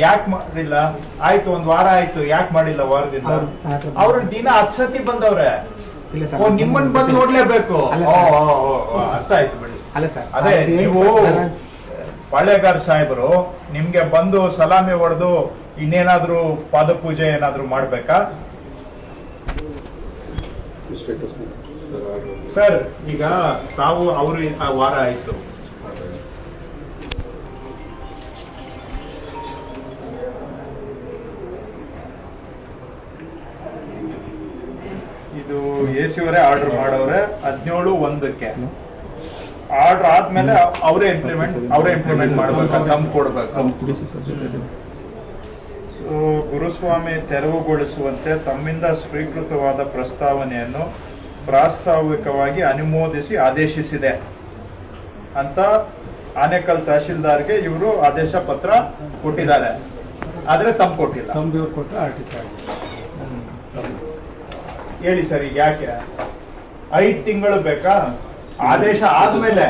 ಯಾಕೆ ಮಾಡಿಲ್ಲ? ಆಯ್ತು, ಒಂದ್ ವಾರ ಆಯ್ತು, ಯಾಕೆ ಮಾಡಿಲ್ಲ? ವಾರದಿಂದ ಅವ್ರ ದಿನ 10 ಸತಿ ಬಂದವ್ರೆ. ನಿಮ್ಮನ್ ಬಂದು ನೋಡ್ಲೇಬೇಕು. ಅರ್ಥ ಆಯ್ತು ಬಿಡಿ. ಅದೇ ನೀವು ಪಾಳ್ಯಗಾರ್ ಸಾಹೇಬರು ನಿಮ್ಗೆ ಬಂದು ಸಲಾಮಿ ಹೊಡೆದು ಇನ್ನೇನಾದ್ರೂ ಪಾದಪೂಜೆ ಏನಾದ್ರೂ ಮಾಡ್ಬೇಕಾ ಸರ್? ಈಗ ತಾವು ಅವರು ವಾರ ಆಯ್ತು, ಇದು AC ಅವರೇ ಆರ್ಡರ್ ಮಾಡವ್ರೆ 17/1ಕ್ಕೆ. ಆರ್ಡರ್ ಆದ್ಮೇಲೆ ಅವರೇ ಇಂಪ್ಲಿಮೆಂಟ್ ಮಾಡ್ಬೇಕು, ನಮ್ಗೆ ಕೊಡ್ಬೇಕು. ಗುರುಸ್ವಾಮಿ ತೆರವುಗೊಳಿಸುವಂತೆ ತಮ್ಮಿಂದ ಸ್ವೀಕೃತವಾದ ಪ್ರಸ್ತಾವನೆಯನ್ನು ಪ್ರಾಸ್ತಾವಿಕವಾಗಿ ಅನುಮೋದಿಸಿ ಆದೇಶಿಸಿದೆ ಅಂತ ಆನೇಕಲ್ ತಹಶೀಲ್ದಾರ್ಗೆ ಇವರು ಆದೇಶ ಪತ್ರ ಕೊಟ್ಟಿದ್ದಾರೆ. ಆದ್ರೆ ತಮ್ಮ ಕೊಟ್ಟಿಲ್ಲ. ಹೇಳಿ ಸರ್, ಈಗ ಯಾಕೆ 5 ತಿಂಗಳು ಬೇಕಾ? ಆದೇಶ ಆದ್ಮೇಲೆ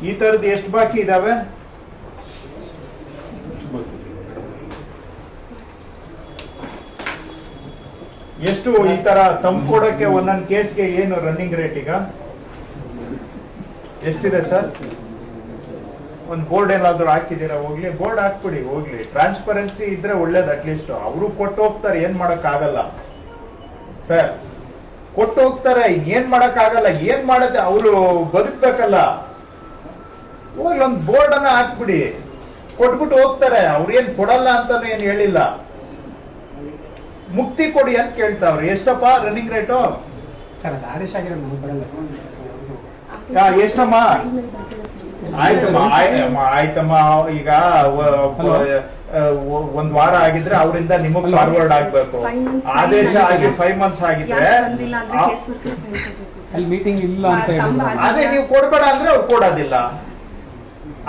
ಈ ತರದ್ದು ಎಷ್ಟು ಬಾಕಿ ಇದಾವೆ? ಎಷ್ಟು ಈ ತರ ತಂದ್ಕೊಡಕ್ಕೆ ಒಂದೊಂದು ಕೇಸ್ಗೆ ಏನು ರನ್ನಿಂಗ್ ರೇಟ್ ಈಗ ಎಷ್ಟಿದೆ ಸರ್? ಒಂದು ಬೋರ್ಡ್ ಏನಾದ್ರು ಹಾಕಿದ್ದೀರಾ? ಹೋಗ್ಲಿ, ಬೋರ್ಡ್ ಹಾಕ್ಬಿಡಿ, ಹೋಗ್ಲಿ. ಟ್ರಾನ್ಸ್ಪರೆನ್ಸಿ ಇದ್ರೆ ಒಳ್ಳೇದು. ಅಟ್ಲೀಸ್ಟ್ ಅವರು ಕೊಟ್ಟು ಹೋಗ್ತಾರೆ, ಏನ್ ಮಾಡಕ್ ಆಗಲ್ಲ ಸರ್. ಕೊಟ್ಟು ಹೋಗ್ತಾರೆ, ಏನ್ ಮಾಡಕ್ ಆಗಲ್ಲ. ಏನ್ ಮಾಡತ್ತೆ, ಅವರು ಬದುಕ್ಬೇಕಲ್ಲ. ಹೋಗ್ಲಿ, ಒಂದು ಬೋರ್ಡ್ ಅನ್ನ ಹಾಕ್ಬಿಡಿ, ಕೊಟ್ಬಿಟ್ಟು ಹೋಗ್ತಾರೆ. ಅವ್ರೇನ್ ಕೊಡಲ್ಲ ಅಂತಾನು ಏನ್ ಹೇಳಿಲ್ಲ. ಮುಕ್ತಿ ಕೊಡಿ ಅಂತ ಕೇಳ್ತಾವ್ರಿ. ಎಷ್ಟಪ್ಪ ರನ್ನಿಂಗ್ ರೇಟು? ಎಷ್ಟಮ್ಮ? ಆಯ್ತಮ್ಮ. ಈಗ ಒಂದ್ ವಾರ ಆಗಿದ್ರೆ ಅವರಿಂದ ನಿಮಗ್ ಫಾರ್ವರ್ಡ್ ಆಗ್ಬೇಕು. ಆದೇಶ ಆಗಿ 5 ಮಂತ್ಸ್ ಆಗಿದ್ರೆ ಮೀಟಿಂಗ್ ಇಲ್ಲ ಅಂತ ಅದೇ ನೀವು ಕೊಡ್ಬೇಡ ಅಂದ್ರೆ ಅವ್ರು ಕೊಡೋದಿಲ್ಲ.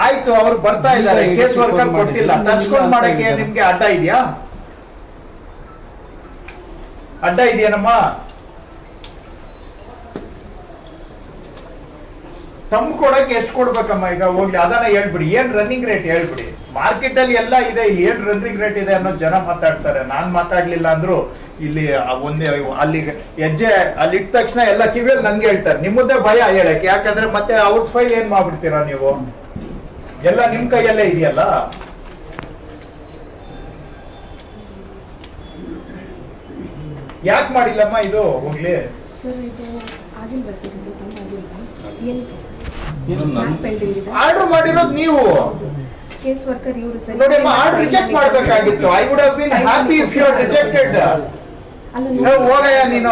ಆಯ್ತು, ಅವ್ರು ಬರ್ತಾ ಇದ್ದಾರೆ, ಕೇಸ್ ವರ್ಕರ್ ಕೊಟ್ಟಿಲ್ಲ. ತರ್ಸ್ಕೊಂಡ್ ಮಾಡಕ್ಕೆ ನಿಮ್ಗೆ ಅಡ್ಡ ಇದೆಯಾ? ಅಡ್ಡ ಇದೆಯೇನಮ್ಮ? ತಮ್ಮ ಕೊಡಕ್ಕೆ ಎಷ್ಟು ಕೊಡ್ಬೇಕಮ್ಮ? ಈಗ ಹೋಗ್ಲಿ, ಅದನ್ನ ಹೇಳ್ಬಿಡಿ. ಏನ್ ರನ್ನಿಂಗ್ ರೇಟ್ ಹೇಳ್ಬಿಡಿ. ಮಾರ್ಕೆಟ್ ಅಲ್ಲಿ ಎಲ್ಲ ಇದೆ, ಏನ್ ರನ್ನಿಂಗ್ ರೇಟ್ ಇದೆ ಅನ್ನೋ ಜನ ಮಾತಾಡ್ತಾರೆ. ನಾನ್ ಮಾತಾಡ್ಲಿಲ್ಲ ಅಂದ್ರು ಇಲ್ಲಿ ಒಂದೇ ಅಲ್ಲಿ ಹೆಜ್ಜೆ ಅಲ್ಲಿ ಇಟ್ಟ ತಕ್ಷಣ ಎಲ್ಲ ಕಿವಿಯಲ್ಲಿ ನನ್ಗೆ ಹೇಳ್ತಾರೆ. ನಿಮ್ಮದೇ ಭಯ ಹೇಳಕ್ಕೆ, ಯಾಕಂದ್ರೆ ಮತ್ತೆ ಅವ್ರ ಫೈಲ್ ಏನ್ ಮಾಡ್ಬಿಡ್ತೀರಾ ನೀವು? ಎಲ್ಲ ನಿಮ್ ಕೈಯಲ್ಲೇ ಇದೆಯಲ್ಲ. ಯಾಕೆ ಮಾಡಿಲ್ಲಮ್ಮ ಇದು? ಹೋಗ್ಲಿ, ಆರ್ಡರ್ ಮಾಡಿರೋದು ನೀವು. ನೋಡಿ, ಆರ್ಡರ್ ರಿಜೆಕ್ಟ್ ಮಾಡ್ಬೇಕಾಗಿತ್ತು. I would have been happy if you rejected. ಹೋಗಯ್ಯ, ನೀನು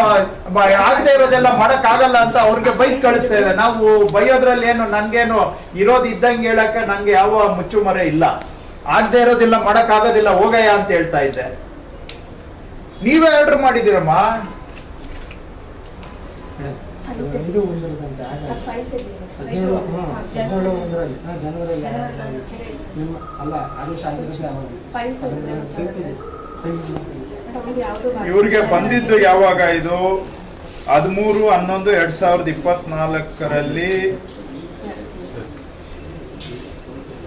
ಆಗದೆ ಇರೋದೆಲ್ಲ ಮಾಡಕ್ ಆಗಲ್ಲ ಅಂತ ಅವ್ರಿಗೆ ಬೈಕ್ ಕಳಿಸ್ತಾ ಇದೆ. ನಾವು ಬೈಯೋದ್ರಲ್ಲಿ ಏನು, ನನ್ಗೇನು ಇರೋದು ಇದ್ದಂಗೆ ಹೇಳಕ್ಕೆ ನನ್ಗೆ ಯಾವ ಮುಚ್ಚುಮರೆ ಇಲ್ಲ. ಆಗದೆ ಇರೋದಿಲ್ಲ, ಮಾಡಕ್ ಆಗೋದಿಲ್ಲ, ಹೋಗಯ್ಯ ಅಂತ ಹೇಳ್ತಾ ಇದ್ದೆ. ನೀವೇ ಆರ್ಡರ್ ಮಾಡಿದಿರಮ್ಮ. ಇವ್ರಿಗೆ ಬಂದಿದ್ದು ಯಾವಾಗ? ಇದು 13/11/2024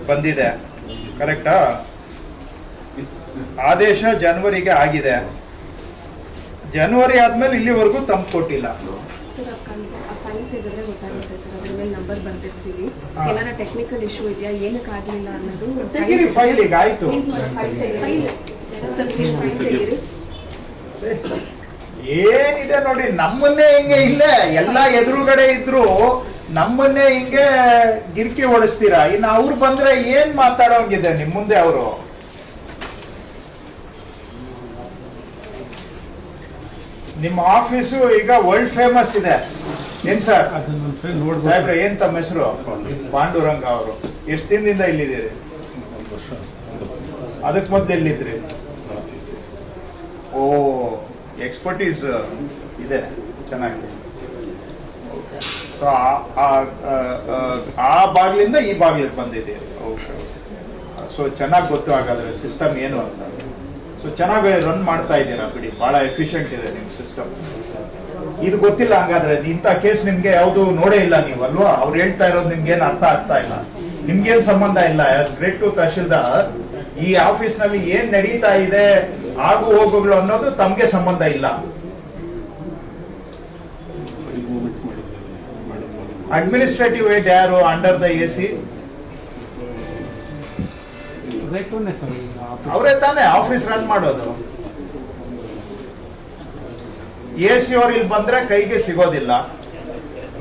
ಬಂದಿದೆ, ಕರೆಕ್ಟಾ? ಆದೇಶ ಜನವರಿಗೆ ಆಗಿದೆ. ಜನವರಿ ಆದ್ಮೇಲೆ ಇಲ್ಲಿವರೆಗೂ ತಂದು ಕೊಟ್ಟಿಲ್ಲ. ಟೆಕ್ನಿಕಲ್ ಇಶ್ಯೂ ಇದೆಯಾ, ಏನಕ್ಕೆ ಆಗ್ಲಿಲ್ಲ ಅನ್ನೋದು ತೆಗೀರಿ. ಫೈಲ್ ಈಗ ಆಯ್ತು. ಏನಿದೆ ನೋಡಿ, ನಮ್ಮನ್ನೇ ಹಿಂಗೆ ಇಲ್ಲೇ ಎಲ್ಲ ಎದುರುಗಡೆ ಇದ್ರು ನಮ್ಮನ್ನೇ ಹಿಂಗೆ ಗಿರ್ಕಿ ಓಡಿಸ್ತೀರಾ. ಇನ್ನು ಅವ್ರು ಬಂದ್ರೆ ಏನ್ ಮಾತಾಡೋಂಗಿದೆ ನಿಮ್ ಮುಂದೆ? ಅವರು ನಿಮ್ಮ ಆಫೀಸು ಈಗ ವರ್ಲ್ಡ್ ಫೇಮಸ್ ಇದೆ. ಏನ್ ಸರ್ ಸಾಹೇಬ್ರೆ, ಏನ್ ತಮ್ಮ ಹೆಸರು? ಪಾಂಡುರಂಗ ಅವರು. ಎಷ್ಟು ದಿನದಿಂದ ಇಲ್ಲಿದ್ದೀರಿ? ಅದಕ್ಕೆ ಮೊದಲು ಎಲ್ಲಿದ್ರಿ? ಓ, ಎಕ್ಸ್ಪರ್ಟೀಸ್ ಇದೆ, ಚೆನ್ನಾಗಿದೆ. ಸೊ ಆ ಬಾಗಿಲಿಂದ ಈ ಬಾಗಿಲಿಗೆ ಬಂದಿದ್ದೀರಿ. ಓಕೆ, ಸೊ ಚೆನ್ನಾಗಿ ಗೊತ್ತು ಹಾಗಾದ್ರೆ ಸಿಸ್ಟಮ್ ಏನು ಅಂತ. ಸೊ ಚೆನ್ನಾಗಿ ರನ್ ಮಾಡ್ತಾ ಇದ್ದೀರಾ ಬಿಡಿ, ಬಹಳ ಎಫಿಷಿಯಂಟ್ ಇದೆ ನಿಮ್ ಸಿಸ್ಟಮ್. ಇದು ಗೊತ್ತಿಲ್ಲ ಹಂಗಾದ್ರೆ ಇಂಥ ಕೇಸ್ ನಿಮ್ಗೆ ಯಾವುದು ನೋಡೇ ಇಲ್ಲ ನೀವು ಅಲ್ವಾ? ಅವ್ರು ಹೇಳ್ತಾ ಇರೋದು ನಿಮ್ಗೇನ್ ಅರ್ಥ ಆಗ್ತಾ ಇಲ್ಲ, ನಿಮ್ಗೇನ್ ಸಂಬಂಧ ಇಲ್ಲ. ಆಸ್ ಗ್ರೇಟ್ ಟು ತಹಶೀಲ್ದಾರ್ ಈ ಆಫೀಸ್ ನಲ್ಲಿ ಏನ್ ನಡೀತಾ ಇದೆ ಆಗು ಹೋಗುಗಳು ಅನ್ನೋದು ತಮ್ಗೆ ಸಂಬಂಧ ಇಲ್ಲ. ಅಡ್ಮಿನಿಸ್ಟ್ರೇಟಿವ್ ಹೆಡ್ ಯಾರು ಅಂಡರ್ ದ AC? ಅವರೇ ತಾನೇ ಆಫೀಸ್ ರನ್ ಮಾಡೋದು. AC ಅವ್ರು ಇಲ್ಲಿ ಬಂದ್ರೆ ಕೈಗೆ ಸಿಗೋದಿಲ್ಲ.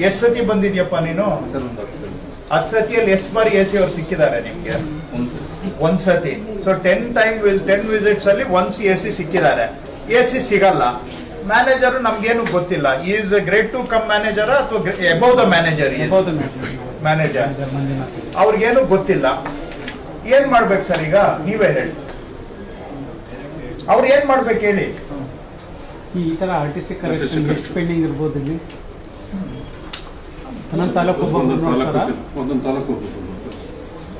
ಎಷ್ಟ್ ಸತಿ ಬಂದಿದ್ಯಪ್ಪ ನೀನು? 10 ಸತಿಯಲ್ಲಿ ಎಷ್ಟು ಬಾರಿ AC ಅವ್ರು ಸಿಕ್ಕಿದ್ದಾರೆ ನಿಮ್ಗೆ? ಒಂದ್ ಸತಿ. ಸೊ 10 ವಿಸಿಟ್ಸ್ ಅಲ್ಲಿ ಒನ್ಸ್ AC ಸಿಕ್ಕಿದ್ದಾರೆ. AC ಸಿಗಲ್ಲ. ಮ್ಯಾನೇಜರ್ ನಮ್ಗೇನು ಗೊತ್ತಿಲ್ಲ. Is great to come manager ಅಥವಾ ಅಬೌವ್ ದ ಮ್ಯಾನೇಜರ್? ಮ್ಯಾನೇಜರ್. ಅವ್ರಿಗೇನು ಗೊತ್ತಿಲ್ಲ. ಏನ್ ಮಾಡ್ಬೇಕು ಸರ್ ಈಗ ನೀವೇ ಹೇಳಿ. ಅವ್ರು ಏನ್ ಮಾಡ್ಬೇಕು ಹೇಳಿ? ಈ ತರ RTC ಕರೆಕ್ಷನ್ ಎಷ್ಟು ಪೆಂಡಿಂಗ್ ಇರ್ಬೋದು ಇಲ್ಲಿ? ಒಂದೊಂದು ತಾಲೂಕು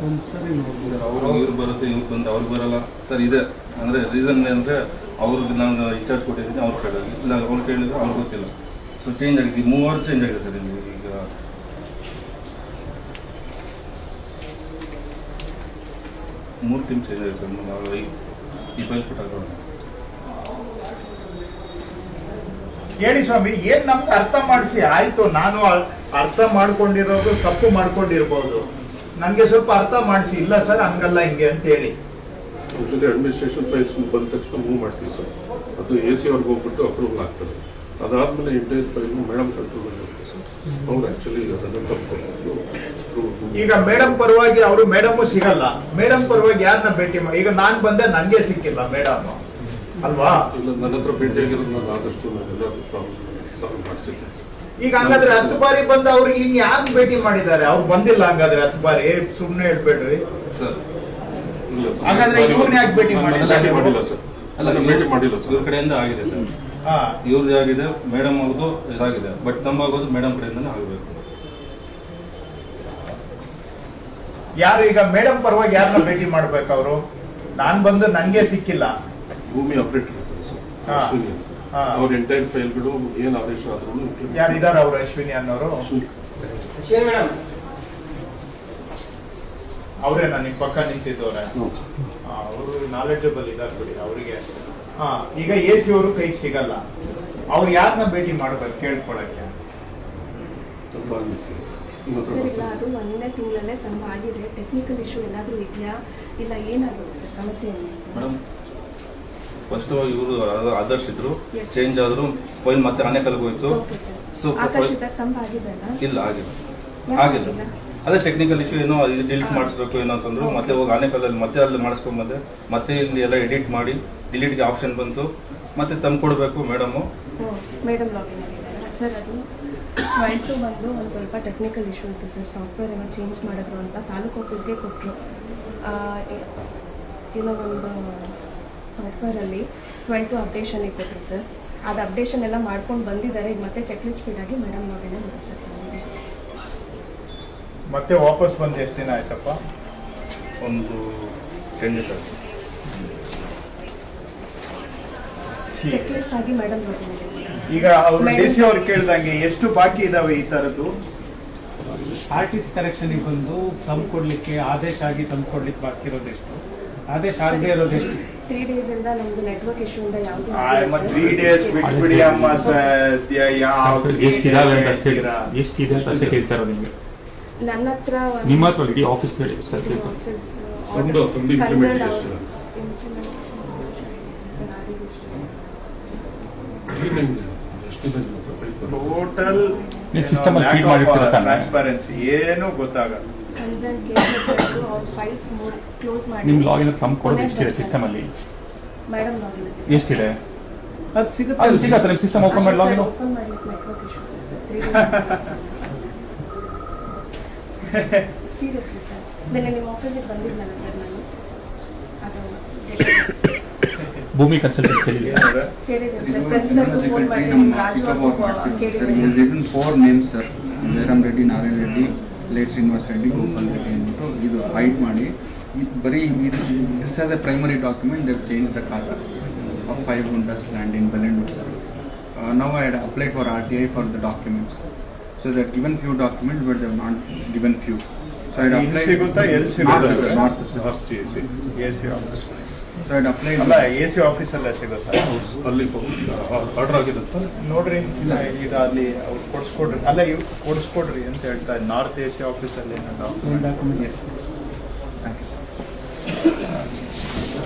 ಒಂದ್ಸರಿ ಇವ್ರು ಬರುತ್ತೆ, ಇವ್ರು ಬಂದು ಅವ್ರಿಗೆ ಬರಲ್ಲ ಸರ್. ಇದೆ ಅಂದ್ರೆ ರೀಸನ್ ಅಂದ್ರೆ ಅವ್ರಿಗೆ ನಾನು ಇನ್ಚಾರ್ಜ್ ಕೊಟ್ಟಿದ್ದೀನಿ, ಅವ್ರು ಕೇಳಿದ್ರೆ ಇಲ್ಲ, ಅವ್ರು ಕೇಳಿದ್ರೆ ಅವ್ರಿಗೆ ಗೊತ್ತಿಲ್ಲ. ಸೊ ಚೇಂಜ್ ಆಗಿದೆ, 3 ಅವರ್ ಚೇಂಜ್ ಆಗಿದೆ ಸರ್ ಇಲ್ಲಿ. ಈಗ 3 ಟೀಮ್ ಚೇಂಜ್ ಆಗಿದೆ ಸರ್. ನಾವು ಈ ಫೈಲ್ ಕೊಟ್ಟಾಗ ಹೇಳಿ ಸ್ವಾಮಿ, ಏನ್ ನಮ್ಗೆ ಅರ್ಥ ಮಾಡಿಸಿ. ಆಯ್ತು, ನಾನು ಅರ್ಥ ಮಾಡ್ಕೊಂಡಿರೋದು ತಪ್ಪು ಮಾಡ್ಕೊಂಡಿರ್ಬೋದು, ನನ್ಗೆ ಸ್ವಲ್ಪ ಅರ್ಥ ಮಾಡಿಸಿ. ಇಲ್ಲ ಸರ್ ಹಂಗಲ್ಲ ಹಿಂಗೆ ಅಂತ ಹೇಳಿ. ಯೂಶಲಿ ಅಡ್ಮಿನಿಸ್ಟ್ರೇಷನ್ ಫೈಲ್ಸ್ ಬಂದ ತಕ್ಷಣ ಮೂವ್ ಮಾಡ್ತೀವಿ ಸರ್. ಅದು AC ಅವ್ರಿಗೆ ಹೋಗ್ಬಿಟ್ಟು ಅಪ್ರೂವಲ್ ಆಗ್ತದೆ. ಅದಾದ್ಮೇಲೆ ಎಂಟೈರ್ ಫೈಲ್ ಮೇಡಮ್ ಕಂಟ್ರೋಲ್ ಇರುತ್ತೆ ಸರ್. ಅವ್ರು ಆಕ್ಚುಲಿ ಅದನ್ನು ತಪ್ಪು. ಈಗ ಮೇಡಮ್ ಪರವಾಗಿ ಅವರು ಮೇಡಮ್ ಸಿಗಲ್ಲ. ಮೇಡಮ್ ಪರವಾಗಿ ಯಾರನ್ನ ಭೇಟಿ ಮಾಡಿ? ಈಗ ನಾನ್ ಬಂದೆ, ನನ್ಗೆ ಸಿಕ್ಕಿಲ್ಲ ಮೇಡಮ್ ಅಲ್ವಾ? ಇಲ್ಲ, ನನ್ನ ಹತ್ರ ಭೇಟಿ ಆಗಿರೋದು ನಾನು ಆದಷ್ಟು ನಾನೆಲ್ಲ ಸಾಲ್ವ್ ಮಾಡಿಸಿದ್ದೆ. ಈಗ ಹಂಗಾದ್ರೆ 10 ಬಾರಿ ಬಂದ ಅವ್ರು ಇನ್ ಯಾರು ಭೇಟಿ ಮಾಡಿದ್ದಾರೆ? ಅವ್ರು ಬಂದಿಲ್ಲ ಹಂಗಾದ್ರೆ 10 ಬಾರಿ. ಸುಮ್ನೆ ಹೇಳ್ಬೇಡ್ರಿ ಸರ್. ಹಾಗಾದ್ರೆ ಇವ್ರನ್ನ ಯಾಕೆ ಭೇಟಿ ಮಾಡಿಲ್ಲ ಸರ್? ಅಲ್ಲ, ಭೇಟಿ ಮಾಡಿಲ್ಲ ಸರ್. ಇವ್ರ ಕಡೆಯಿಂದ ಆಗಿದೆ ಸರ್. ಇವ್ರದ್ದು ಆಗಿದೆ, ಮೇಡಮ್ ಅವ್ರದ್ದು ಇದಾಗಿದೆ. ಬಟ್ ನಮ್ಮಾಗೋದು ಮೇಡಮ್ ಕಡೆಯಿಂದನೇ ಆಗಬೇಕು. ಯಾರು ಈಗ ಮೇಡಮ್ ಪರವಾಗಿ ಯಾರನ್ನ ಭೇಟಿ ಮಾಡ್ಬೇಕು ಅವರು? ನಾನ್ ಬಂದು ನನ್ಗೆ ಸಿಕ್ಕಿಲ್ಲ. ಭೂಮಿ ಆಪರೇಟರ್ ಇರ್ತಾರೆ ಸರ್, ಹಾ. ಅಶ್ವಿನಿ ಅಂತ. ಹಾ. ಅವ್ರ ಎಂಟೈರ್ ಫೈಲ್ಗಳು ಏನ್ ಆದೇಶ ಆದ್ರೂ ಯಾರಿದ್ದಾರೆ ಅವರು? ಅಶ್ವಿನಿ ಅನ್ನೋರು ಅವರೇನಾ ನಿಮ್ ಪಕ್ಕ ನಿಂತಿದ್ದವ್ರೆ? ಅವರು ನಾಲೆಡ್ಜಬಲ್ ಇದಾರೆ ಬಿಡಿ ಅವರಿಗೆ. ಈಗ AC ಅವರು ಕೈಗೆ ಸಿಗಲ್ಲ. ಅವ್ರು ಯಾರನ್ನ ಭೇಟಿ ಮಾಡ್ಬೇಕು ಕೇಳ್ಕೊಳಕ್ಕೆ? ಸರ್ ಇಲ್ಲ, ಅದು 1ನೇ ತಿಂಗಳಲ್ಲೇ ತಮ್ಮ ಆಗಿದೆ. ಟೆಕ್ನಿಕಲ್ ಇಶ್ಯೂ ಏನಾದರೂ ಇದೆಯಾ? ಇಲ್ಲ ಏನಾಗುತ್ತೆ ಸರ್ ಸಮಸ್ಯೆ? ಮೇಡಮ್ ಫಸ್ಟ್ ಇವರು ಆದರ್ಶ್ ಇದ್ರು, Yes. ಚೇಂಜ್ ಆದ್ರು, ಫೈಲ್ ಮತ್ತೆ ಆನೇಕಲ್ಗೆ ಹೋಯ್ತು. Okay sir. ಸೊ ಆಕಾಶ್ ಇದ್ದಾಗ ತಮ್ಮ ಆಗಿದೆಯಲ್ಲ? ಇಲ್ಲ ಆಗಿಲ್ಲ, ಆಗಿಲ್ಲ. ಅದೇ ಟೆಕ್ನಿಕಲ್ ಇಶ್ಯೂ ಏನೋ ಡಿಲೀಟ್ ಮಾಡಿಸ್ಬೇಕು ಏನೋ ಅಂತಂದ್ರು. ಮತ್ತೆ ಹೋಗಿ ಆನೇಕಲ್ಲಲ್ಲಿ ಮತ್ತೆ ಅಲ್ಲಿ ಮಾಡಿಸ್ಕೊಂಬಂದೆ. ಮತ್ತೆ ಇಲ್ಲಿ ಎಲ್ಲ ಎಡಿಟ್ ಮಾಡಿ ಡಿಲೀಟ್ಗೆ ಆಪ್ಷನ್ ಬಂತು. ಮತ್ತೆ ತಂದು ಕೊಡಬೇಕು ಮೇಡಮು. ಮೇಡಮ್ ಲಾಗಿನ್ ಆಗಿದ್ದಾರೆ ಸರ್. ಅದು 12 ಬಂದು ಒಂದು ಸ್ವಲ್ಪ ಟೆಕ್ನಿಕಲ್ ಇಶ್ಯೂ ಇತ್ತು ಸರ್. ಸಾಫ್ಟ್ವೇರ್ ಏನೋ ಚೇಂಜ್ ಮಾಡಿದ್ರು ಅಂತ ತಾಲೂಕು ಆಫೀಸ್ಗೆ ಕೊಟ್ಟರು. ಏನೋ ಒಂದು ಸಾಫ್ಟ್ವೇರಲ್ಲಿ 12 ಅಪ್ಡೇಷನ್ಗೆ ಕೊಟ್ಟರು ಸರ್. ಅದು ಅಪ್ಡೇಷನ್ ಎಲ್ಲ ಮಾಡ್ಕೊಂಡು ಬಂದಿದ್ದಾರೆ. ಈಗ ಮತ್ತೆ ಚೆಕ್ ಲಿಸ್ಟ್ ಫೀಡ್ ಆಗಿ ಮೇಡಮ್ ಲಾಗಿನ್ ಮಾಡಿ ಸರ್. ಮತ್ತೆ ವಾಪಸ್ ಬಂದು ಎಷ್ಟು ದಿನ ಆಯ್ತಪ್ಪ? ಒಂದು 10 ಡೇಸ್ ಆಯ್ತು. ಚೆಕ್ ಲಿಸ್ಟ್ ಆಗಿ ಮೇಡಮ್ ಲಾಗಿನ್ ಆಗಿದೆ. ಈಗ ಅವ್ರು DC ಅವ್ರು ಕೇಳ್ದಂಗೆ ಎಷ್ಟು ಬಾಕಿ ಇದಾವೆ ಈ ತರದ್ದು? RTC ಕರೆಕ್ಷನ್ಗೆ ಬಂದು ತಂದು ಕೊಡ್ಲಿಕ್ಕೆ ಆದೇಶ ಆಗಿ ತಂದು ಕೊಡ್ಲಿಕ್ಕೆ ಬಾಕಿ ಇರೋದೆಷ್ಟು? ಆದೇಶ ಆಗದೆ ಇರೋದೆಷ್ಟು? 3 ಡೇಸ್ ಇಂದ ನಮ್ದು ನೆಟ್ವರ್ಕ್ ಇಶ್ಯೂ ಇಂದ ಯಾವುದು 3 ಡೇಸ್ ಬಿಟ್ಬಿಡಿ ಅಮ್ಮ. ಎಷ್ಟಿದೆ ಅಂತ ಕೇಳ್ತಾ ಇರೋದು ನಿಮಗೆ? ನನ್ನ ಹತ್ರ ನಿಮ್ಮ ಹತ್ರ ಇಡೀ ಆಫೀಸ್ ಹೇಳಿ ಸರ್. ಒಂದು ಇಂಪ್ಲಿಮೆಂಟ್ ಎಷ್ಟು ಟೋಟಲ್ ನೀವು ಸಿಸ್ಟಮ್ ಅಲ್ಲಿ ಫೀಡ್ ಮಾಡಿರ್ತೀರ ತಾನೆ? ಟ್ರಾನ್ಸ್ಪರೆನ್ಸಿ ಏನು ಗೊತ್ತಾಗಲ್ಲ. ಕನ್ಸರ್ನ್ ಕೇಸ್ ಅವ್ರ ಫೈಲ್ಸ್ ಕ್ಲೋಸ್ ಮಾಡಿ ನಿಮ್ ಲಾಗಿನ್ ತಮ್ಮ ಕೊಡೋದು ಎಷ್ಟಿದೆ ಸಿಸ್ಟಮ್ ಅಲ್ಲಿ? ಮೇಡಮ್ ಲಾಗಿನ್ ಎಷ್ಟಿದೆ? ಅದು ಸಿಗುತ್ತೆ. ಅದು ಸಿಗತ್ತೆ ನಿಮ್ ಸಿಸ್ಟಮ್ ಓಪನ್ ಮಾಡಿ ಲಾಗಿನ್. ಓಪನ್ ಮಾಡ್ಲಿಕ್ಕೆ ನೆಟ್ವರ್ಕ್ ಇಶ್ಯೂ ಇದೆ ಸರ್. 3 days seriously sir. ಬೆಲೆ ನಿಮ್ಮ ಆಫೀಸಿಗೆ ಬಂದಿದ್ನಲ್ಲ ಸರ್ ನಾನು. ಅದು ಭೂಮಿ ಕನ್ಸಲ್ಟೆನ್ಸಿ ಕೇಳಿದ್ದೇನೆ ಸರ್. ಕನ್ಸರ್ನ್ ಫೋನ್ ಮಾಡಿ ರಾಜು ಅವ್ರು ಕೇಳಿದ್ದೇನೆ. 4 names sir. Jayaram Reddy, Narayana Reddy, late Srinivas Reddy, Gopal Reddy ಅಂದ್ಬಿಟ್ಟು ಇದು ಹೈಡ್ ಮಾಡಿ ಬರೀ this as a primary document they change the khata of 5 guntas land in Bellandur sir. now I had applied for RTI for the documents. So they had given few documents, but they have not given few. So I had ಇಲ್ಲಿ applied. ಸಿಗುತ್ತಾ ಎಲ್ಲಿ Not, ಸಿಗುತ್ತೆ sir, not, sir. A C office So I had applied. ಅಲ್ಲ A C ಆಫೀಸಲ್ಲೇ ಸಿಗುತ್ತಾ ಅಲ್ಲಿ order ಆಗಿದಂತ ನೋಡ್ರಿ ಇದು ಅಲ್ಲಿ ಅವ್ರು ಕೊಡ್ಸ್ಕೊಡ್ರಿ ಅಲ್ಲ ಇವ್ ಕೊಡ್ಸ್ಕೊಡ್ರಿ ಅಂತ ಹೇಳ್ತಾ ನಾರ್ತ್ ಎ ಸಿ ಆಫೀಸಲ್ಲಿ Yes. Thank you.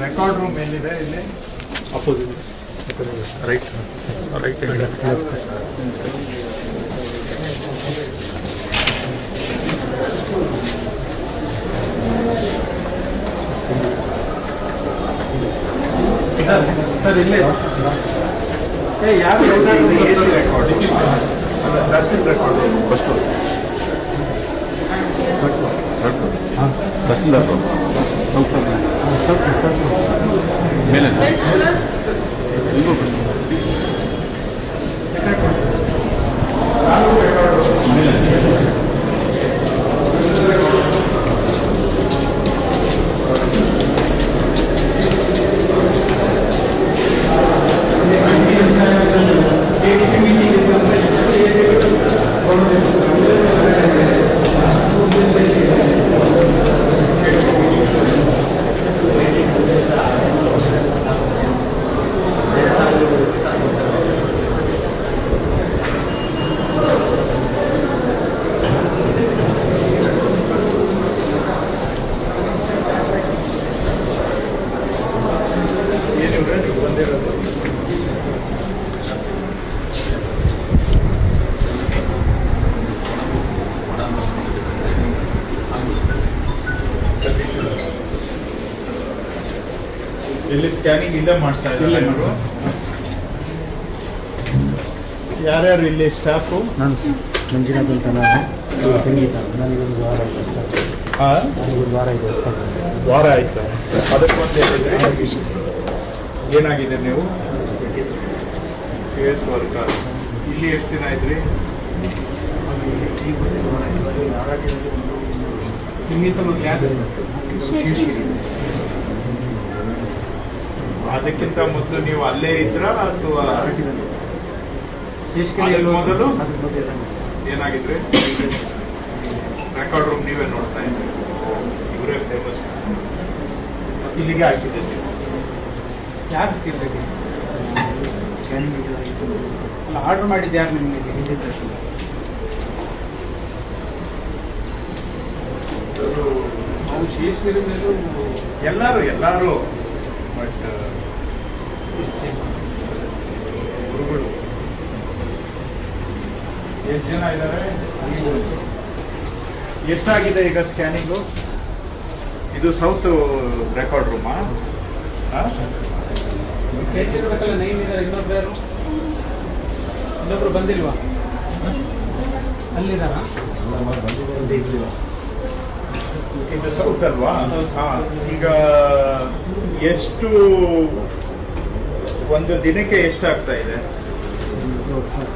Record room ಎಲ್ಲಿದೆ ಇಲ್ಲಿ ಅಪೋಸಿಟ್ ರೈಟ್ ರೈಟ್ ಸರ್ ಇಲ್ಲೇ ಯಾರು A C record Darshan record first tahsildar ಮೇಲೆ ಏನಿವ್ರೆ ನೀವು ಬಂದಿರೋದು ಇಲ್ಲಿ ಸ್ಕ್ಯಾನಿಂಗ್ ಇಲ್ಲೇ ಮಾಡ್ತಾ ಇದ್ದಾರೆ ಇವರು ಯಾರ್ಯಾರು ಇಲ್ಲಿ ಸ್ಟಾಫು ನಾನು ಮಂಜುನಾಥ್ ಅಂತ ನಾನು ಇವಾಗ ಸಂಗೀತ ನನಗೊಂದು ವಾರ ಆಯಿತು ಅಷ್ಟೇ ನನಗೊಂದು ವಾರ ಆಯಿತು ಅಷ್ಟೇ ವಾರ ಆಯ್ತು ಅದಕ್ಕೊಂದು ಏನಾಗಿದೆ ನೀವು ಕೇಸ್ ವರ್ಕರ್ ಇಲ್ಲಿ ಎಷ್ಟು ದಿನ ಇದ್ರಿ ನಿಮ್ಗಿಂತ ಮೊದಲು ಯಾರು ಅದಕ್ಕಿಂತ ಮೊದಲು ನೀವು ಅಲ್ಲೇ ಇದ್ರಾ ಅಥವಾ ಅದಕ್ಕೆ ಮೊದಲು ಏನಾಗಿದ್ರಿ ರೆಕಾರ್ಡ್ ರೂಮ್ ನೀವೇ ನೋಡ್ತಾ ಇದ್ರಿ ಇವರೇ ಫೇಮಸ್ ಇಲ್ಲಿಗೆ ಹಾಕಿದ್ದೆ ನೀವು ಯಾರು ತಿರ್ಬೇಕು ಸ್ಕ್ಯಾನಿಂಗ್ ಅಲ್ಲ ಆರ್ಡರ್ ಮಾಡಿದ್ದು ಯಾರು ನಿಮಗೆ ಹಿಂದೆ ತಕ್ಷಣ ನಾವು ಶೇಷಗಿರಿ ಮೇಲೂ ಎಲ್ಲರೂ ಬಟ್ ಗುರುಗಳು ಎಷ್ಟು ಜನ ಇದ್ದಾರೆ ಎಷ್ಟಾಗಿದೆ ಈಗ ಸ್ಕ್ಯಾನಿಂಗು ಇದು ಸೌತ್ ರೆಕಾರ್ಡ್ ರೂಮಾ ಹೆಚ್ಚಿರ್ಬೇಕಲ್ಲ ನೈನ್ ಇದ್ದಾರೆ ಇನ್ನೊಬ್ರು ಬಂದಿಲ್ವಾ ಅಲ್ಲಿದಾರಾ ಇದು ಸೌತ್ ಅಲ್ವಾ ಹಾ ಈಗ ಎಷ್ಟು ಒಂದು ದಿನಕ್ಕೆ ಎಷ್ಟಾಗ್ತಾ ಇದೆ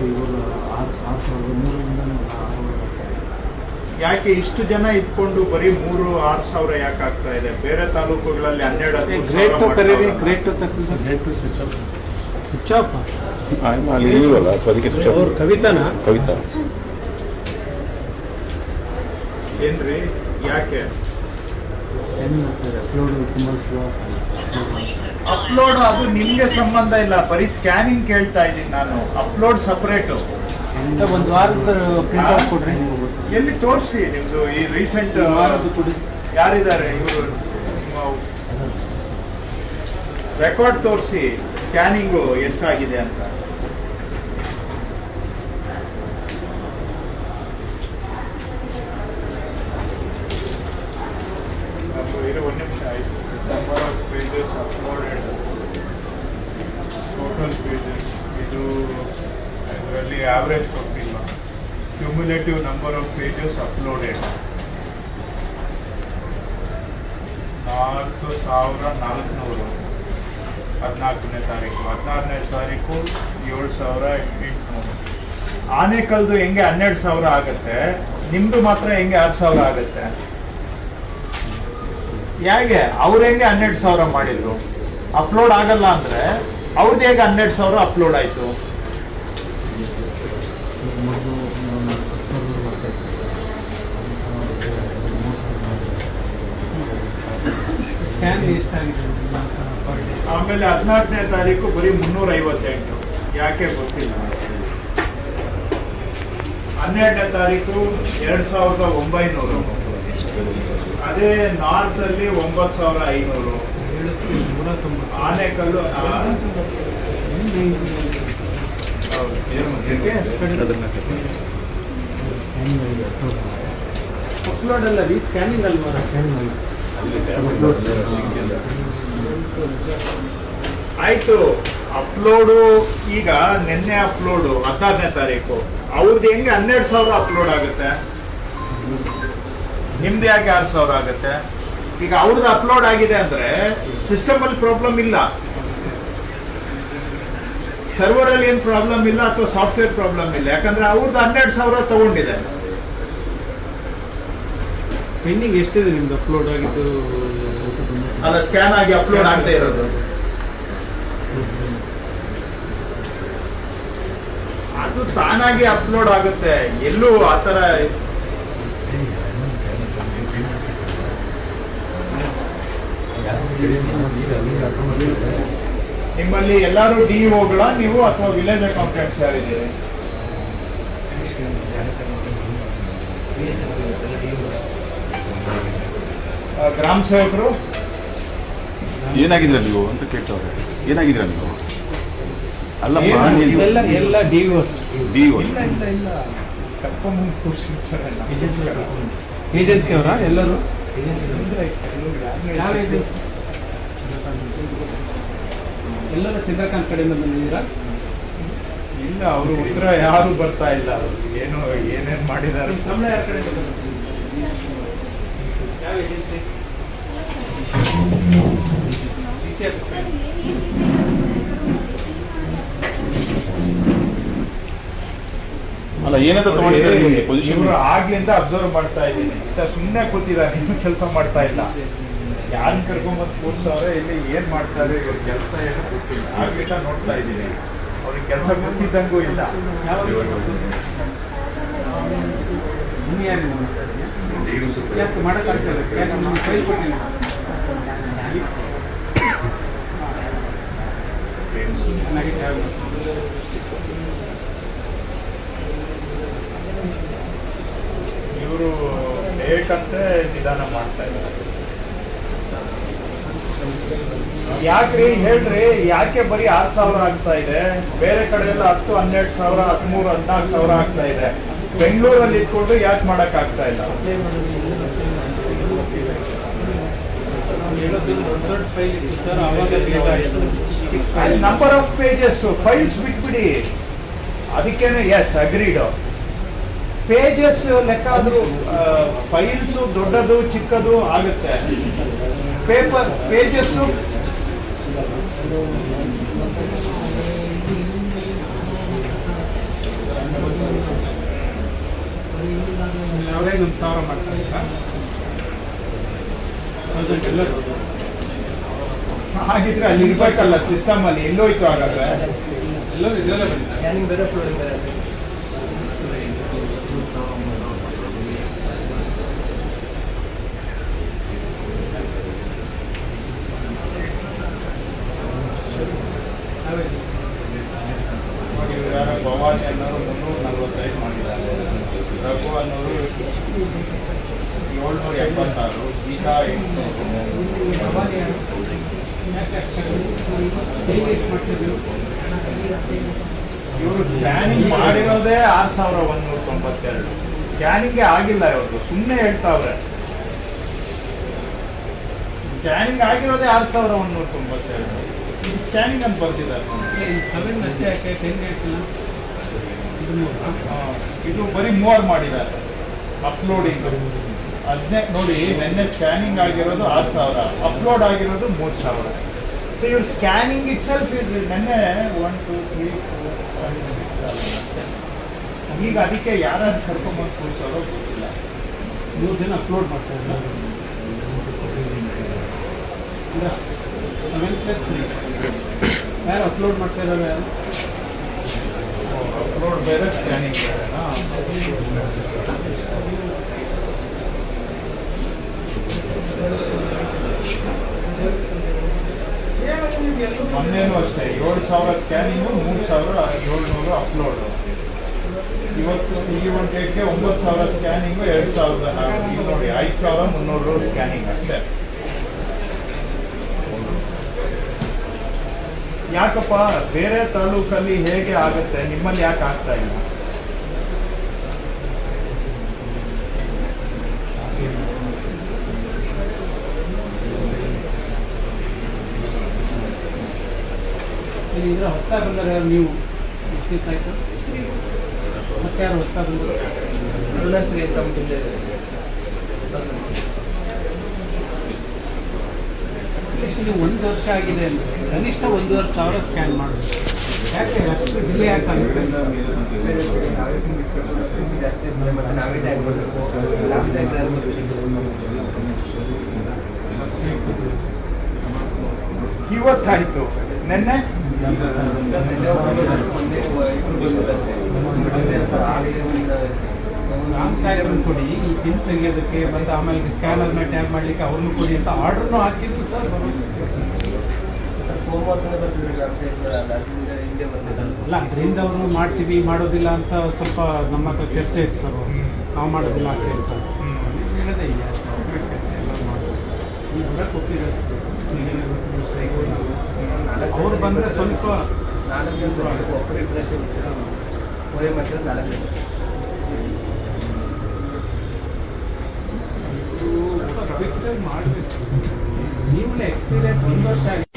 ಇವರು 6,300 ಯಾಕೆ ಇಷ್ಟು ಜನ ಇದ್ಕೊಂಡು ಬರೀ 3,000-6,000 ಯಾಕೆ ಆಗ್ತಾ ಇದೆ ಬೇರೆ ತಾಲೂಕುಗಳಲ್ಲಿ 12,000 ಕರೀರಿ great tahsildar rate switch off switch off ಅಲ್ಲಿ ಇಲ್ವಲ್ಲ ಸೊ ಅದಕ್ಕೆ ಸ್ವಿಚ್ ಆಫ್ ಅವ್ರ ಕವಿತಾನಾ ಕವಿತಾ ಏನ್ರಿ ಯಾಕೆ ಸ್ಕ್ಯಾನಿಂಗ್ ಆಗ್ತದೆ ಅಪ್ಲೋಡ್ ತುಂಬ ಸ್ಲೋ ಅಪ್ಲೋಡ್ ಅದು ನಿಮ್ಗೆ ಸಂಬಂಧ ಇಲ್ಲ ಬರೀ ಸ್ಕ್ಯಾನಿಂಗ್ ಕೇಳ್ತಾ ಇದ್ದೀನಿ ನಾನು ಅಪ್ಲೋಡ್ ಸಪರೇಟು ಒಂದು ವಾರದ ಪ್ರಿಂಟ್ ಔಟ್ ಕೊಡ್ರಿ ಎಲ್ಲಿ ತೋರಿಸಿ ನಿಮ್ದು ಈ ರೀಸೆಂಟ್ ವಾರದ್ದು ಕೊಡಿ ಯಾರಿದ್ದಾರೆ ಇವರು ರೆಕಾರ್ಡ್ ತೋರಿಸಿ ಸ್ಕ್ಯಾನಿಂಗು ಎಷ್ಟಾಗಿದೆ ಅಂತ ಒಂದು ನಿಮಿಷ ಆಯ್ತು number of pages uploaded total pages ಇದು ಇದರಲ್ಲಿ ಆವ್ರೇಜ್ ಕೊಟ್ಟಿಲ್ಲ cumulative number of pages uploaded 4,400 14ನೇ ತಾರೀಕು 16ನೇ ತಾರೀಕು 7,800 ಆನೆಕಲ್ದು ಹೆಂಗೆ 12,000 ಆಗುತ್ತೆ ನಿಮ್ದು ಮಾತ್ರ ಹೆಂಗೆ 6,000 ಆಗುತ್ತೆ ಹೇಗೆ ಅವ್ರು ಹೆಂಗೆ 12,000 ಮಾಡಿದ್ರು ಅಪ್ಲೋಡ್ ಆಗಲ್ಲ ಅಂದ್ರೆ ಅವ್ರದ್ದು ಹೇಗೆ 12,000 ಅಪ್ಲೋಡ್ ಆಯ್ತು ಸ್ಕ್ಯಾನ್ ಎಷ್ಟಾಗಿದೆ ಆಮೇಲೆ 14ನೇ ತಾರೀಕು ಬರೀ 358, ಯಾಕೆ ಗೊತ್ತಿಲ್ಲ. 12ನೇ ತಾರೀಕು 2900, ಅದೇ ನಾರ್ತ್ ಅಲ್ಲಿ 9500, ಆನೆಕಲ್ಲು ಅಪ್ಲೋಡ್ ಅಲ್ಲ ರೀ, ಸ್ಕ್ಯಾನಿಂಗ್ ಅಲ್ವಾ? ಆಯ್ತು. ಅಪ್ಲೋಡು ಈಗ ನಿನ್ನೆ ಅಪ್ಲೋಡು 16ನೇ ತಾರೀಕು, ಅವ್ರದ್ದು ಹೆಂಗೆ 12,000 ಅಪ್ಲೋಡ್ ಆಗುತ್ತೆ, ನಿಮ್ದು ಯಾಕೆ 6,000 ಆಗುತ್ತೆ? ಈಗ ಅವ್ರದ್ದು ಅಪ್ಲೋಡ್ ಆಗಿದೆ ಅಂದ್ರೆ ಸಿಸ್ಟಮ್ ಅಲ್ಲಿ ಪ್ರಾಬ್ಲಮ್ ಇಲ್ಲ, ಸರ್ವರ್ ಅಲ್ಲಿ ಏನ್ ಪ್ರಾಬ್ಲಮ್ ಇಲ್ಲ, ಅಥವಾ ಸಾಫ್ಟ್ವೇರ್ ಪ್ರಾಬ್ಲಮ್ ಇಲ್ಲ. ಯಾಕಂದ್ರೆ ಅವ್ರದ್ದು 12,000 ತಗೊಂಡಿದೆ. ಪೆಂಡಿಂಗ್ ಎಷ್ಟಿದೆ ನಿಮ್ದು ಅಪ್ಲೋಡ್ ಆಗಿದ್ದು? ಅಲ್ಲ, ಸ್ಕ್ಯಾನ್ ಆಗಿ ಅಪ್ಲೋಡ್ ಆಗದೆ ಇರೋದು. ಅದು ತಾನಾಗಿ ಅಪ್ಲೋಡ್ ಆಗುತ್ತೆ, ಎಲ್ಲೂ ಆತರ ನಿಮ್ಮಲ್ಲಿ ಎಲ್ಲರೂ ಡಿಇಒಗಳ ನೀವು ಅಥವಾ ವಿಲೇಜ್ ಅಕೌಂಟೆಂಟ್ಸ್ ಯಾರಿದ್ದೀರಿ? ಗ್ರಾಮ ಸೇವಕರು ಏನಾಗಿದ್ದೀರಾ ನೀವು ಅಂತ ಕೇಳ್ತವ್ರೆ. ಏನಾಗಿದ್ದೀರಾ ನೀವು? ಅಲ್ಲಪ್ಪ, ಎಲ್ಲ ಡಿಒಸ್ ಡಿಒ ಇಲ್ಲ ಇಲ್ಲ ಇಲ್ಲ, ಕರ್ಕೊಂಡ್ಬಂದು ಕೂರಿಸಿರ್ತಾರೆ. ಏಜೆನ್ಸಿ ಅವರ ಎಲ್ಲರೂ? ಯಾವ ಏಜೆನ್ಸಿ? ಎಲ್ಲರೂ ಚಂದ್ರಕಾಂತ್ ಕಡೆಯಿಂದ ಬಂದಿದ್ದೀರಾ? ಇಲ್ಲ, ಅವರು ಉತ್ತರ ಯಾರು ಬರ್ತಾ ಇಲ್ಲ. ಅವರು ಏನು ಏನೇನ್ ಮಾಡಿದ್ದಾರೆ. ಸಂಬಳ ಯಾರ ಕಡೆ ಯಾವ ಏಜೆನ್ಸಿ? ಅಲ್ಲ, ಏನಂತ ತಗೊಂಡಿದ್ದಾರೆ ನಿಮ್ಗೆ ಪೊಸಿಷನ್? ಇವರು ಆಗ್ಲಿಂದ ಅಬ್ಸರ್ವ್ ಮಾಡ್ತಾ ಇದ್ದೀನಿ. ಸುಮ್ಮನೆ ಕೂತಿದ್ದಾರೆ, ಇನ್ನೂ ಕೆಲಸ ಮಾಡ್ತಾ ಇಲ್ಲ. ಯಾರನ್ನ ಕರ್ಕೊಂಡ್ಬಂದು ಕೂರ್ಸವ್ರೆ, ಇಲ್ಲಿ ಏನ್ ಮಾಡ್ತಾರೆ ಇವ್ರ ಕೆಲಸ ಏನೋ ಗೊತ್ತಿಲ್ಲ. ಆಗ್ಲಿಂದ ನೋಡ್ತಾ ಇದ್ದೀನಿ, ಅವ್ರಿಗೆ ಕೆಲಸ ಗೊತ್ತಿದ್ದಂಗೂ ಇಲ್ಲ. ಭೂಮಿ ಯಾರಿಂದ ಮಾಡ್ತಾ ಇದೆಯಾ? ಯಾಕೆ ಮಾಡೋಕ್ಕಾಗ್ತದೆ? ಸ್ಕ್ಯಾನ್ ಫೈಲ್ ಕೊಟ್ಟಿಲ್ಲ. ಇವರು ಬೇಕಂತೆ ನಿಧಾನ ಮಾಡ್ತಾ ಇದ್ದಾರೆ. ಯಾಕ್ರಿ ಹೇಳ್ರಿ, ಯಾಕೆ ಬರೀ 6,000 ಆಗ್ತಾ ಇದೆ? ಬೇರೆ ಕಡೆ ಎಲ್ಲ 10, 12,000, 13, 14,000 ಆಗ್ತಾ ಇದೆ. ಬೆಂಗಳೂರಲ್ಲಿ ಇದ್ಕೊಂಡು ಯಾಕೆ ಮಾಡಕ್ ಆಗ್ತಾ ಇಲ್ಲ? ನಂಬರ್ ಆಫ್ ಪೇಜಸ್, ಫೈಲ್ಸ್ ಬಿಟ್ಬಿಡಿ. ಅದಕ್ಕೇನೆ ಎಸ್ ಅಗ್ರೀಡ್. ಪೇಜಸ್ ಲೆಕ್ಕ ಆದ್ರೂ ಫೈಲ್ಸ್ ದೊಡ್ಡದು ಚಿಕ್ಕದು ಆಗುತ್ತೆ. ಪೇಪರ್ ಪೇಜಸ್ ಅವರೇ 1,000 ಮಾಡ್ತಾರೆ. ಹಾಗಿದ್ರೆ ಅಲ್ಲಿ ಇರ್ಬೇಕಲ್ಲ ಸಿಸ್ಟಮ್ ಅಲ್ಲಿ. ಎಲ್ಲೋಯ್ತು ಹಾಗಾದ್ರೆ? ಎಲ್ಲರೂ ಇದೆಲ್ಲ ಬಂದಿದೆ. ನೋಡಿ, ಇವ್ರು ಯಾರೋ ಭವಾನಿ ಅನ್ನೋರು 345 ಮಾಡಿದ್ದಾರೆ, ರಘು ಅನ್ನೋರು 776, ಗೀತಾ 800. ಇವರು ಸ್ಕ್ಯಾನಿಂಗ್ ಮಾಡಿರೋದೇ 6,192. ಸ್ಕ್ಯಾನಿಂಗ್ ಆಗಿಲ್ಲ ಇವ್ರದ್ದು, ಸುಮ್ಮನೆ ಹೇಳ್ತಾವ್ರೆ. ಸ್ಕ್ಯಾನಿಂಗ್ ಆಗಿರೋದೇ 6,192. ಸ್ಕ್ಯಾನಿಂಗ್ ಅಂತ ಬರ್ತಿದ್ದಾರೆ. 7 ಅಷ್ಟೇ ಯಾಕೆ 10 ಹೇಳ್ತಿಲ್ಲ? ಇದು ಬರೀ 3 ಮಾಡಿದ್ದಾರೆ ಅಪ್ಲೋಡಿಂಗ್. ಅದನ್ನೇ ನೋಡಿ, ನಿನ್ನೆ ಸ್ಕ್ಯಾನಿಂಗ್ ಆಗಿರೋದು 6,000, ಅಪ್ಲೋಡ್ ಆಗಿರೋದು 3,000. ಸೊ ಇವ್ರ ಸ್ಕ್ಯಾನಿಂಗ್ ಇಟ್ ಸೆಲ್ಫ್ ಇಸ್ ನಿನ್ನೆ 1, 2, 3, 4, 5, 6, 7 ಅಷ್ಟೇ. ಈಗ ಅದಕ್ಕೆ ಯಾರು ಕರ್ಕೊಂಡ್ಬಂದು ಕೂರಿಸೋರೋ ಗೊತ್ತಿಲ್ಲ. 3 ಜನ ಅಪ್ಲೋಡ್ ಮಾಡ್ತಾ ಇದ್ದಾರೆ. 7+3 ಯಾರು ಅಪ್ಲೋಡ್ ಮಾಡ್ತಾ ಇದ್ದಾರೆ? ಯಾರು ಅಪ್ಲೋಡ್ ಬೇರೆ, ಸ್ಕ್ಯಾನಿಂಗ್ ಬೇರೆನಾ? ಮೊನ್ನೇನು ಅಷ್ಟೇ 7,000 ಸ್ಕ್ಯಾನಿಂಗು, 3,700 ಅಪ್ಲೋಡು. ಇವತ್ತು ಈ ಒಂದು ಡೇಟ್ಗೆ 9,000 ಸ್ಕ್ಯಾನಿಂಗು, 2,000 ಈಗ ನೋಡಿ 5,300 ಸ್ಕ್ಯಾನಿಂಗ್ ಅಷ್ಟೇ. ಯಾಕಪ್ಪ ಬೇರೆ ತಾಲೂಕಲ್ಲಿ ಹೇಗೆ ಆಗುತ್ತೆ, ನಿಮ್ಮಲ್ಲಿ ಯಾಕೆ ಆಗ್ತಾ ಇಲ್ಲ? ಇಲ್ಲಿಂದ ಹೊಸದಾಗಿ ಬಂದರೆ ನೀವು ಎಷ್ಟು ದಿವಸ ಆಯಿತು? ಮತ್ತೆ ಯಾರು ಹೊಸದಾಗಿ ಬಂದರು? ಅರುಣಶ್ರೀ ಅಂತ ಮುಂದೆ ನೀವು 1 ವರ್ಷ ಆಗಿದೆ ಅಂದರೆ ಕನಿಷ್ಠ 1,500 ಸ್ಕ್ಯಾನ್ ಮಾಡೋದು. ಯಾಕೆ ಅಷ್ಟು ಡಿಲೇ ಯಾಕಾಗುತ್ತೆ? ಮತ್ತೆ ನಾವೇ ಟ್ಯಾಗ್ ಮಾಡಬೇಕು. ಇವತ್ತಾಯ್ತು, ನಿನ್ನೆ ರಾಮ್ ಸಾಹೇಬ್ರನ್ನ ಕೊಡಿ, ಈ ಪಿನ್ ತೆಗೆಯೋದಕ್ಕೆ ಮತ್ತು ಆಮೇಲೆ ಸ್ಕ್ಯಾನರ್ನ ಟ್ಯಾಗ್ ಮಾಡಲಿಕ್ಕೆ ಅವ್ರನ್ನ ಕೊಡಿ ಅಂತ ಆರ್ಡರ್ನು ಹಾಕಿದ್ರು ಸರ್. ಸೋಮವಾರ ಹಿಂದೆ ಬಂದಿದ್ದಲ್ಲ. ಅಲ್ಲ, ಅದರಿಂದ ಅವರು ಮಾಡ್ತೀವಿ ಮಾಡೋದಿಲ್ಲ ಅಂತ ಸ್ವಲ್ಪ ನಮ್ಮ ಹತ್ರ ಚರ್ಚೆ ಇತ್ತು ಸರ್. ನಾವು ಮಾಡೋದಿಲ್ಲ ಅಂತ ಹೇಳಿ ಸರ್ ಹೇಳದೆ ಈಗ ಕೊಟ್ಟಿದ್ದಾರೆ ಅವ್ರು ಬಂದರೆ ಸ್ವಲ್ಪ 4 ಜನ ಒಬ್ಬರು ಇಬ್ಬರಷ್ಟೇ ಒಳ್ಳೆ ಮಾತ್ರ 4 ಜನ. ಮಾಡಬೇಕು. ನೀವೇ ಎಕ್ಸ್ಪೀರಿಯನ್ಸ್ 1 ವರ್ಷ ಆಗಿದೆ.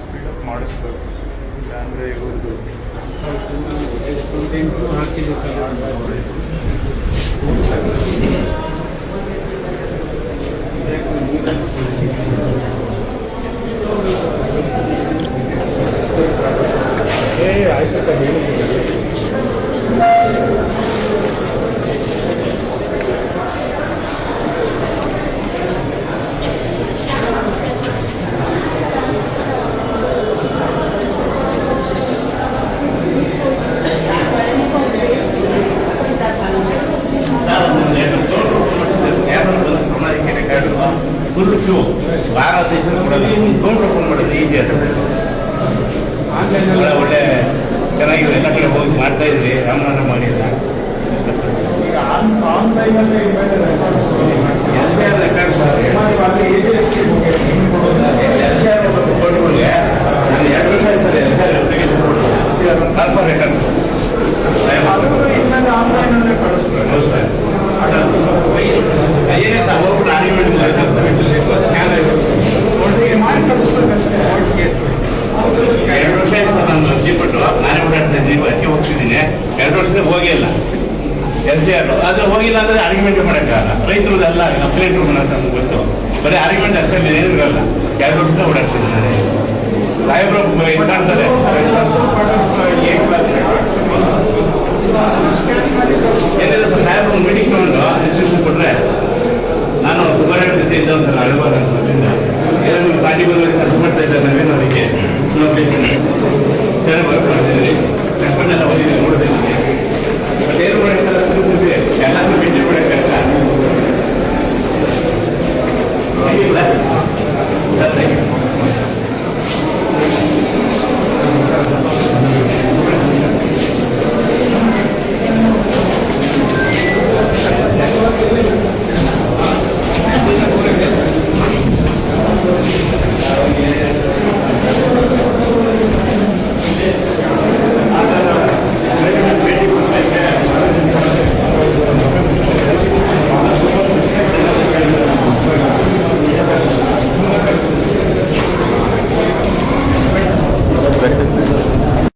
ಸ್ಪೀಡಪ್ ಮಾಡಿಸ್ಬೇಕು. ಇಲ್ಲಾಂದ್ರೆ ಇವ್ರದ್ದು ಹಾಕಿದೆ ಸರ್. ಆಯ್ತಕ್ಕ ಹೇಳಿದ್ದೀನಿ. ಒಳ್ಳೆ ಚೆನ್ನಾಗಿದೆ, ಎಲ್ಲ ಕಡೆ ಹೋಗಿ ಮಾಡ್ತಾ ಇದ್ರಿ, ರಾಮನಾಥ ಮಾಡಿಲ್ಲ. ಈಗ ಆನ್ಲೈನಲ್ಲಿ LCR ರೆಕಾರ್ಡ್ ಸರ್, ಫೋಟೋಗಳಿಗೆ ನಾನು 2 ವರ್ಷ ಆಯ್ತಾರೆ LCR ಅಪ್ಲಿಕೇಶನ್ ಕೊಟ್ಟು ಟ್ರಾನ್ಸ್ಫರ್ ರೆಕಾರ್ಡ್ ಆನ್ಲೈನಲ್ಲೇ ಕಳಿಸ್ಬೇಕು. ಏನಿಲ್ಲ ಹೋಗ್ಬಿಟ್ಟು ಆರ್ಗ್ಯುಮೆಂಟ್ ಸ್ಕ್ಯಾನ್ ಮಾಡಿ ಕಳಿಸ್ಬೇಕಷ್ಟೇ. 2 ವರ್ಷ ಆಯ್ತು ಸರ್ ನಾನು ಅರ್ಜಿ ಕೊಟ್ಟು ನಾನೇ ಓಡಾಡ್ತಾ ಇದ್ದೀನಿ, ಅರ್ಜಿ ಹೋಗ್ತಿದ್ದೀನಿ. 2 ವರ್ಷದಿಂದ ಹೋಗೇ ಇಲ್ಲ LCR. ಅದು ಹೋಗಿಲ್ಲ ಅಂದರೆ ಆರ್ಗ್ಯುಮೆಂಟ್ ಮಾಡೋಕ್ಕಾಗಲ್ಲ. ರೈತರದೆಲ್ಲ ಅಪ್ಲೇಟ್ ಅಂತ ನಮ್ಗೆ ಗೊತ್ತು. ಬರೀ ಆರ್ಗ್ಯುಮೆಂಟ್ ಅಷ್ಟೇ ಏನೂ ಇರಲ್ಲ. 2 ವರ್ಷದಿಂದ ಓಡಾಡ್ತಿದ್ದೀನಿ ನಾನೇ. ಸಾಹೇಬ್ರು ಇದಾಡ್ತಾರೆ ಏನಿದೆ ಸರ್, ಸಾಹೇಬ್ರು ಮೀಟಿಂಗ್ ತಗೊಂಡು ಇನ್ಸ್ಟ್ರಕ್ಷನ್ ಕೊಟ್ಟರೆ ನಾನು ಸುಮಾರು ಜೊತೆ ಇದ್ದ ಸರ್ ಅಳಬಾರ ಏನೋ ನಿಮ್ಮ ಪಾರ್ಟಿ ಬಂದು ಖರ್ಚು ಮಾಡ್ತಾ ಇದ್ದಾರೆ ನಾವೇನು ಅದಕ್ಕೆ